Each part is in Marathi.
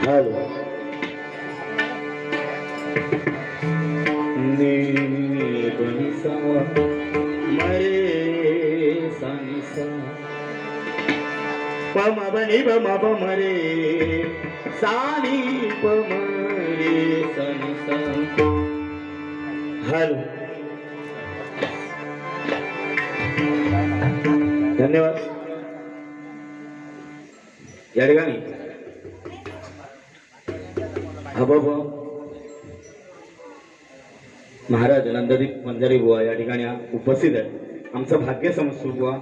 हॅलो ने बनिसा मरे सानिसा पम बनी बम बम रे सानी पम रे सानिसा. हॅलो धन्यवाद. या ठिकाणी हबब महाराज नंददीप मंजारी बुवा या ठिकाणी उपस्थित आहे. आमचं भाग्य समजतो बुवा,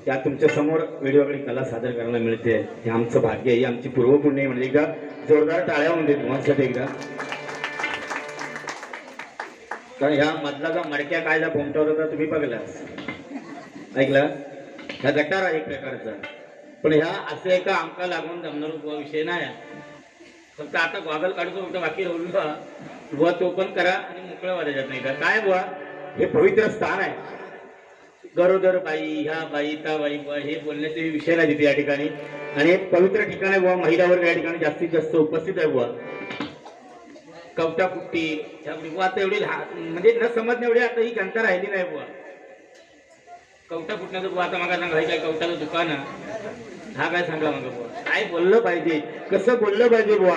त्या तुमच्या समोर व्हिडिओकडे कला सादर करायला मिळते. हे आमचं भाग्य, ही आमची पूर्वपुण्य. म्हणजे एकदा जोरदार टाळ्या होऊन देत तुम्हाला एकदा. कारण ह्या मधला जो मडक्या कायदा पोमटवत होता तुम्ही बघलास, ऐकला. ह्या गटार आहे एक प्रकारचा. पण ह्या असं एका आमका लागून जमणार बुवा विषय नाही. फक्त आता गॉगल काढतो फक्त बाकी राहून बुवा तो पण करा आणि मोकळं वाजायच्यात नाही का काय बुवा. हे पवित्र स्थान आहे. गरोदर बाई, ह्या बाई, त्या बाई बुवा हे बोलण्याचे विषय नाही तिथे या ठिकाणी. आणि एक पवित्र ठिकाण आहे बुवा. महिला वर्ग या ठिकाणी जास्तीत जास्त उपस्थित आहे बुवा. कवटा कुट्टी बुवा आता एवढी म्हणजे न समजण्या एवढी आता ही जनता राहिली नाही बुवा. कवटा कुटण्याचं बुवा आता मला सांगा काय कवटाचं दुकान हा काय सांगा मग बुवा. काय बोललं पाहिजे, कसं बोललं पाहिजे बुवा,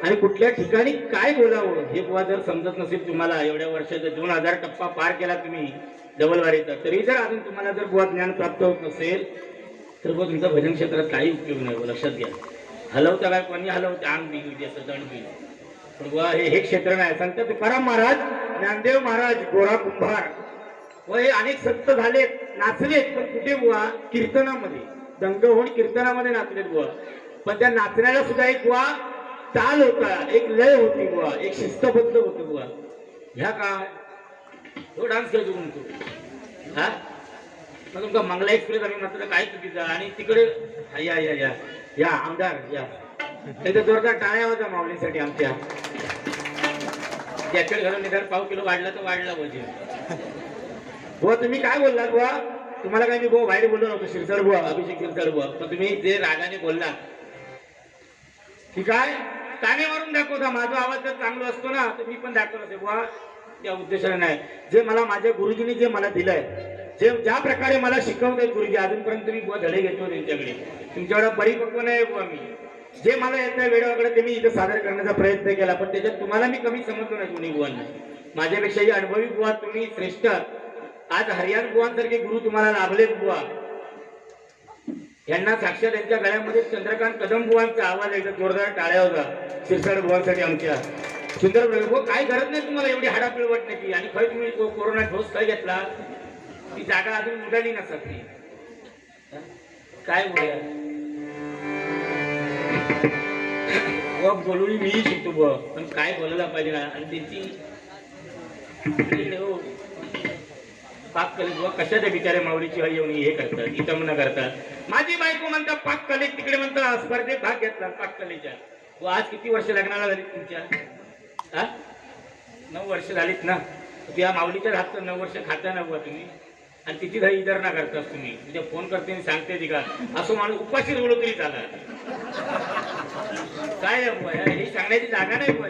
आणि कुठल्या ठिकाणी काय बोलावं हे बुवा जर समजत नसेल तुम्हाला, एवढ्या वर्षाचा 2000 टप्पा पार केला तुम्ही डबलवारीचा, तरी जर अजून तुम्हाला जर बुवा ज्ञान प्राप्त होत नसेल तर बुवा तुमचा भजन क्षेत्रात काही उपयोग नाही बुवा. लक्षात घ्या. हलवता काय कोणी हलवते अंग बी असं दंड बी. पण बुवा हे क्षेत्र नाही. संत तुकाराम महाराज, ज्ञानदेव महाराज, गोरा कुंभार व हे अनेक संत झालेत, नाचलेत. पण कुठे बुवा कीर्तनामध्ये, दंग होऊन कीर्तनामध्ये नाचलेत बुवा. पण त्या नाचण्याला सुद्धा एक बुवा ताल होता, एक लय होती बुवा, एक शिस्तबद्ध होतं बुवा. ह्या काय तो डान्स खेळतो म्हणतो हा. मग तुमचा मंगला एक्सप्रेस आम्ही म्हटलं काय चुकीचं. आणि तिकडे या या या या आमदार या त्याच्या जोरदार टाळ्या होत्या माऊलीसाठी आमच्या. जॅकेट घालून निदान पाव किलो वाढला तर वाढला पाहिजे बुवा. तुम्ही काय बोललात बुवा. तुम्हाला काय मी बुवा बाहेर बोललो नव्हतो. शिरसाड बुवा, अभिषेक शिरसाड बुवा. पण तुम्ही जे रागाने बोलला की काय काने मारून दाखवता. माझा आवाज जर चांगला असतो ना तर मी पण दाखवत असे बुवा. त्या उद्देशाने नाही. जे मला माझ्या गुरुजींनी जे मला दिलंय, जे ज्या प्रकारे मला शिकवतायत गुरुजी, अजूनपर्यंत मी बुवा धडे घेतो त्यांच्याकडे. तुमच्याकडे परिपक्व नाही बुवा मी. जे मला येतं वेळोवेळी ते मी इथं सादर करण्याचा प्रयत्न केला. पण त्याच्यात तुम्हाला मी कमी समजलो नाही कोणी बुवांना. माझ्यापेक्षाही अनुभवी बुवा तुम्ही श्रेष्ठ. आज हरियाण बुवांसारखे गुरु तुम्हाला लाभलेत बुवा. यांना साक्षात त्यांच्या गळ्यामध्ये चंद्रकांत कदम बुवांचा आवाज एकदा जोरदार टाळ्या होता शिरसाड बुवांसाठी आमच्या. सुंदर बुवा काय गरज नाही तुम्हाला एवढी हाडापिळ वाटण्याची. आणि खरं तुम्ही कोरोना ठोस काय घेतला ती जागा अजून उडाली नसत ती काय बोलूया. बोलून मी शिकतो बुवा. पण काय बोलायला पाहिजे ना. आणि त्यांची पाक कलेत बुवा कशा त्या बिचारे माऊलीची हरी येऊन हे करतात, इतमना करतात. माझी बायको म्हणतात पाक कलेत, तिकडे म्हणतात स्पर्धेत भाग घेतला पाक कलेच्या. व आज किती वर्ष लग्नाला झालीत तुमच्या. हा 9 वर्ष झालीत ना. त्या माऊलीच्या हातचं 9 वर्ष खाता ना बुवा तुम्ही. आणि तिची घरी इतर ना करतास तुम्ही. म्हणजे फोन करते आणि सांगते ती का असं माणूस उपाशी रोवलो तरी चालत. काय बुवा ही सांगण्याची जागा नाही बुवा.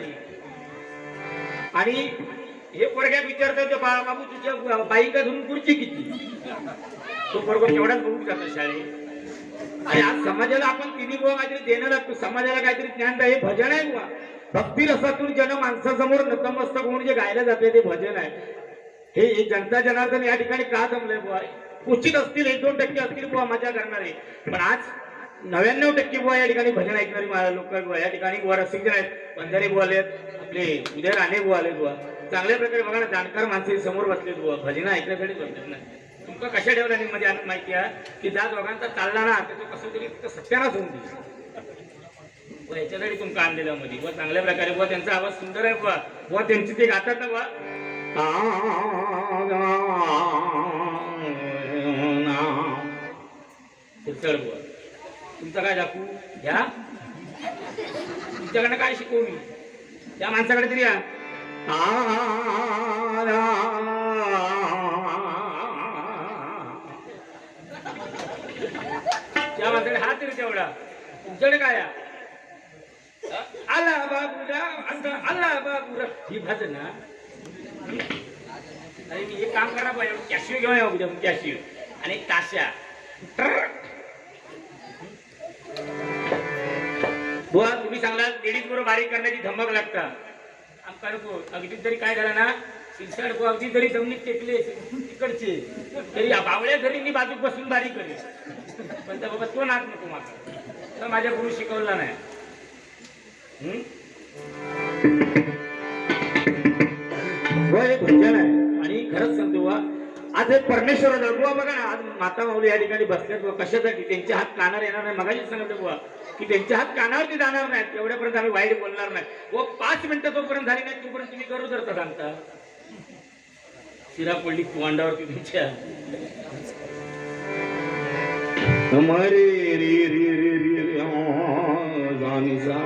आणि हे पोरग्या विचारतात बाबू तुझ्या बाईका धरून खुर्ची किती. तो पोरगा तेवढाच बघू जातो शाळेत. आणि आज समाजाला आपण तिन्ही बुवा काहीतरी देणं लागतो. समाजाला काहीतरी ज्ञान द्या. हे भजन आहे बुवा. भक्ती रसातून जन माणसासमोर नतमस्तक होऊन जे गायला जाते ते भजन आहे. हे जनता जनार्दन या ठिकाणी का जमलंय बुवा. क्वचित असतील 1-2 टक्के असतील बुवा मजा करणारे. पण आज 99% बुवा या ठिकाणी भजन ऐकणारी लोक बुवा या ठिकाणी बुवा रसिक आहेत. बंजारे बुवा आलेत, आपले उदय राणे बुवा आलेत बुवा. चांगल्या प्रकारे बघा ना जाणकार माणसे समोर बसलेत बुवा. भजन ऐकण्यासाठी बसलेत ना. तुमका कशा ठेवला नाही मध्ये आनंद माहिती आहे की ज्या दोघांचा चालला ना त्याचं कसं तरी सत्यानाच होऊन दिली. याच्यासाठी तुमका आणलेला मध्ये बुवा चांगल्या प्रकारे बुवा. त्यांचा आवाज सुंदर आहे बुवा. बुवा त्यांची ते गातात ना बुवा. शिरसाड बुवा तुमचा काय दाखवू घ्या. तुमच्याकडनं काय शिकवू मी. त्या माणसाकडे तरी या. त्या माणसाकडे हात तरी तेवढा. तुमच्याकडे काय आला बाबूराव आला बाबूराव ही भाजन ना. अरे मी हे काम करा पाहिजे कॅशिओ घेऊन या उद्या कॅशिओ आणि एक ताशा. बुवा तुम्ही सांगला लेडीज बरोबर बारीक करण्याची धमक लागता आमका नको. अगदी तरी काय झालं ना शिरसाड को अगदी तरी जमिनीत टेकले तिकडचे तरी बावळ्या घरी मी बाजूक बसून बारीक करेल पण तर बाबा तो नाच नको माका तर माझ्या गुरु शिकवला नाही. हे भजन आहे आणि खरंच सांगतो बुवा आज हे परमेश्वर बुवा बघा ना आज माता माऊली या ठिकाणी बसल्यात बुवा कशासाठी त्यांचे हात कानावर येणार नाही. मगाशीच सांगितलं बुवा की त्यांचे हात कानावरती जाणार नाहीत एवढ्यापर्यंत आम्ही वाईट बोलणार नाही. व 5 मिनिटं तोपर्यंत झाली नाही तोपर्यंत तुम्ही करू धरता सांगता शिरा पडली तोंडावरती तुमच्या. हमारे रे रे रे रे जानी जा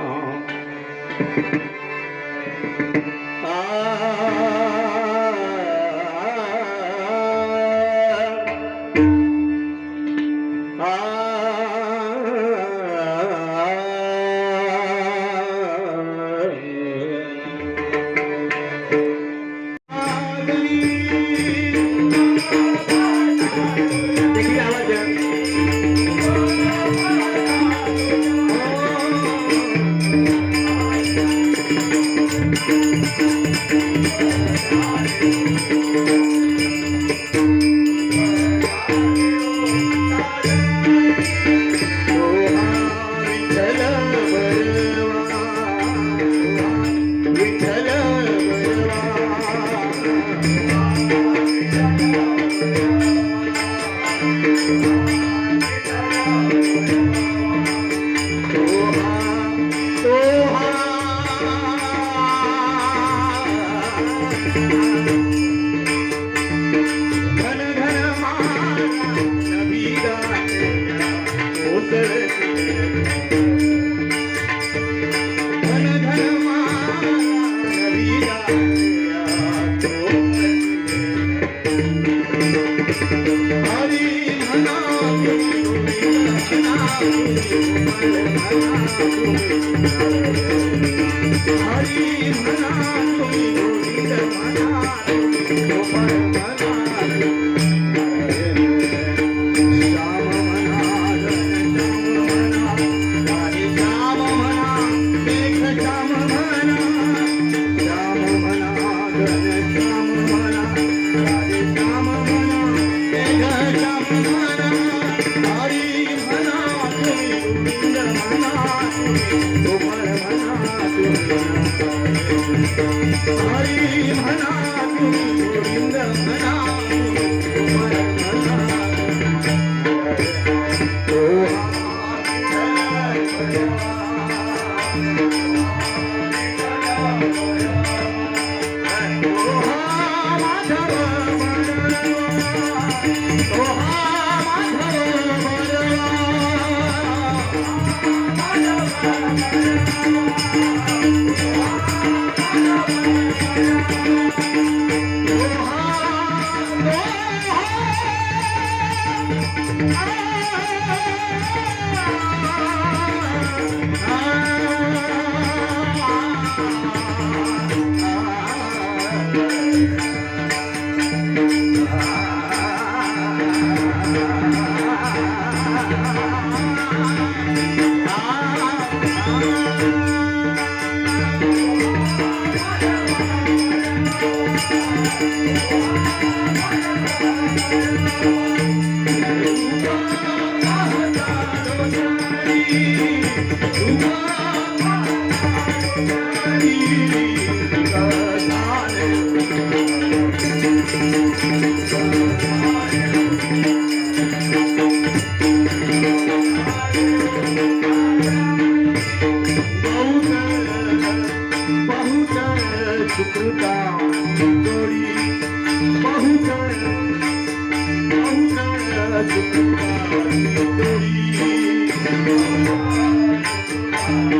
Thank you.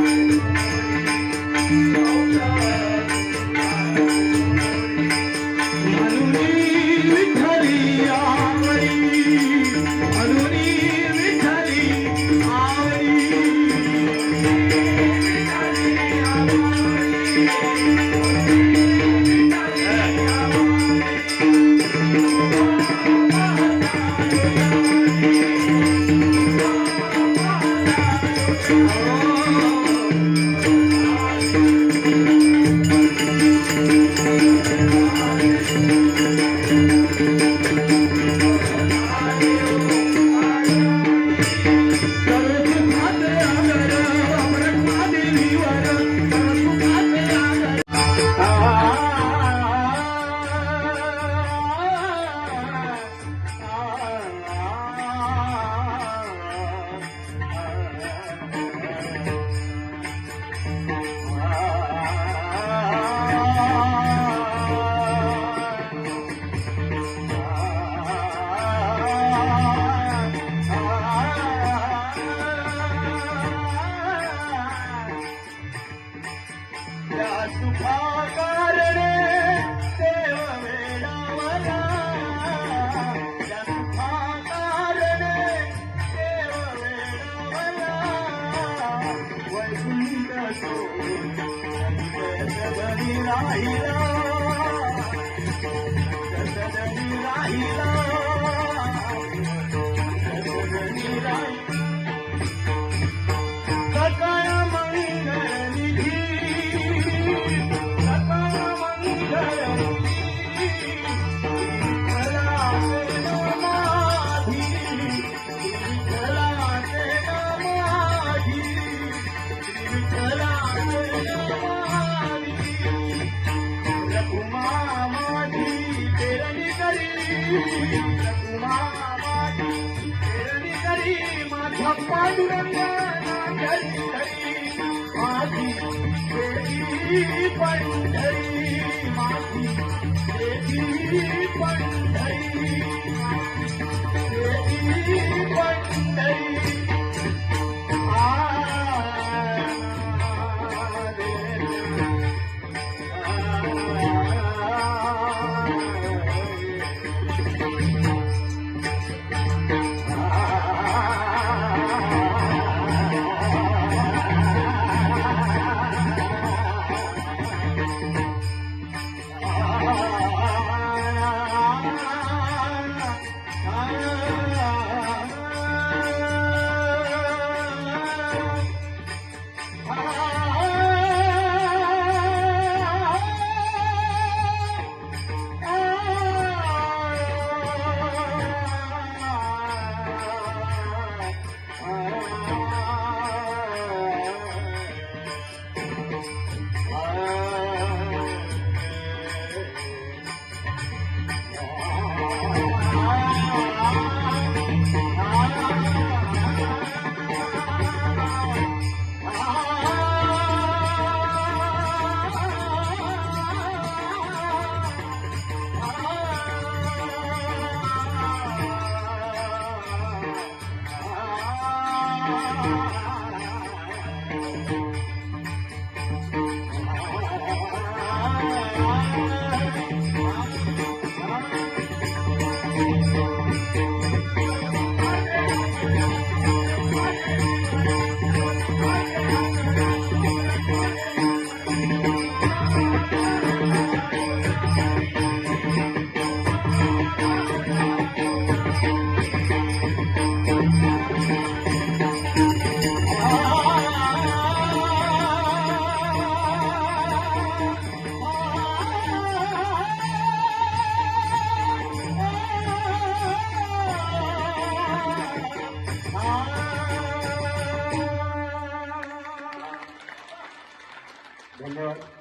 धन्यवाद.